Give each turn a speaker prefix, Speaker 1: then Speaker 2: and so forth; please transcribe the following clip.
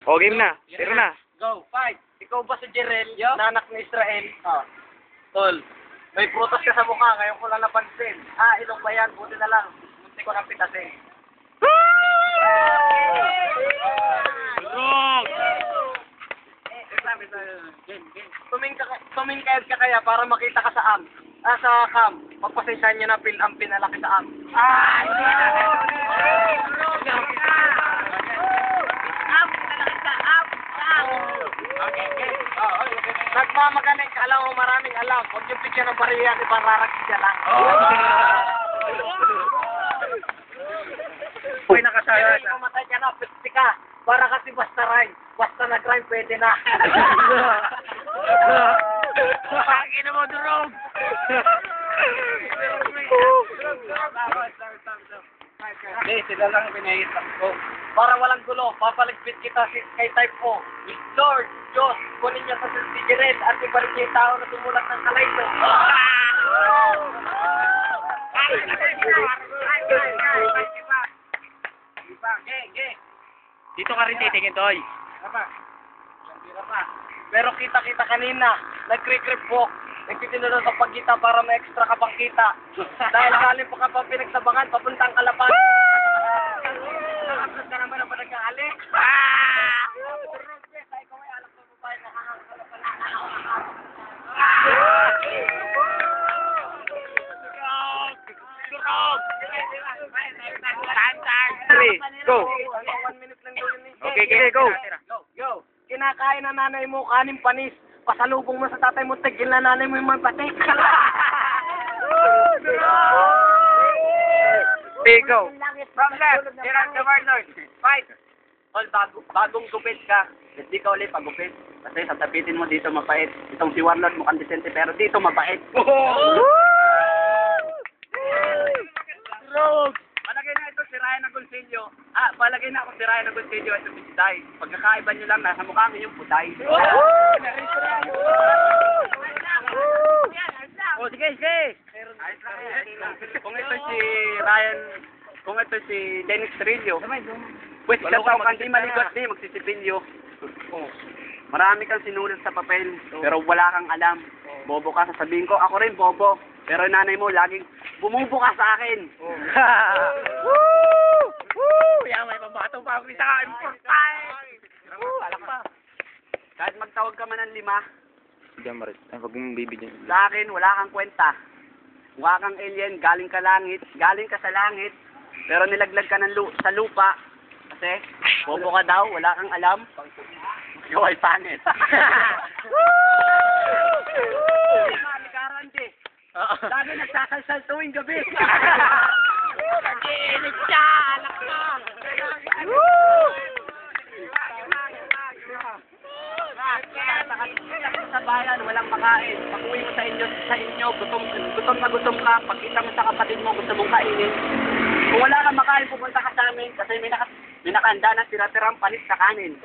Speaker 1: O, game na. Tira na.
Speaker 2: Go, fight! Ikaw ba si Jerel, na anak ni Israel? Tol, may prutas ka sa mukha, ngayon ko lang napansin. Ilong ba yan? Buti na lang. Munti ko nang pitasin.
Speaker 1: Durog!
Speaker 2: Tumingkayad ka kaya para makita ka sa sa cam. Pagpasensyahan niyo na ang pinalaki sa Nagmamagaling ka, alam mo maraming alam. Huwag yung picture ng bariya, ibang rarakit ka lang.
Speaker 1: Uy, nakasaya
Speaker 2: Kaya kumatay ka na, piti ka. Para kasi basta rhyme. Basta nag-rhyme, pwede na.
Speaker 1: Pagin na mo, durog!
Speaker 2: Hindi, sila lang pinahitap ko. Para walang gulo, papaligpit kita kay Type O. Lord, Diyos, kunin niya sa Jerel at ibalik niya yung tao na tumulat ng kalayso.
Speaker 1: Dito ka rin titingin, Toy.
Speaker 2: Pero kita-kita kanina, nag-creep walk. Nagtitinulong sa pagkita para may extra ka pang kita. Dahil galing pa ka pang pinagsabangan, papuntang Kalapan. Nakaplos ka naman ang panag-aali.
Speaker 1: Go!
Speaker 2: 1 minute lang yun.
Speaker 1: Okay, go!
Speaker 2: Go! Kinakain na nanay mo kanin panis. Pasalubong mo sa tatay mo, tigil na nanay mo yung mga batik.
Speaker 1: Okay, go!
Speaker 2: From left, Gerard the Warlord. Fight! Tol, bagong gupit ka. Hindi ka ulit pagupit. Kasi sasabitin mo dito mapait. Itong si Warlord mukhang decente pero dito mapait. Palagay na ito si Ryan Agoncillo. Palagay na ako si Ryan Agoncillo at si Day. Pagkakaiba nyo lang, nasa mukha ng yung putay. Sige. Kung ito si Dennis Trillo, pues isa tao kang di maligot di magsisipilyo. Marami kang sinulat sa papel, pero wala kang alam. Bobo ka, sasabihin ko, ako rin bobo. Pero nanay mo, laging bumubo ka sa akin.
Speaker 1: Yan, may pambato pa ako sa
Speaker 2: Alak pa. Kahit magtawag ka man ng 5,
Speaker 1: Diyan, Marit. Ay, huwag mong bibigyan.
Speaker 2: sa akin, wala kang kwenta. Mukha kang alien, galing ka sa langit, pero nilaglag ka sa lupa. Kasi, bobo ka daw, wala kang alam. Ikaw ay pangit. Lagi nagsasalsal tuwing gabi.
Speaker 1: Nag-iinit siya! Alak na!
Speaker 2: Sa bayan, walang makain. Pag-uwi mo sa inyo, gutom na gutom ka. Pagkita mo sa kapatid mo, gusto mong kainin. Kung wala kang makain, pupunta ka sa amin kasi may nakahanda na tira-tirang panis sa kanin.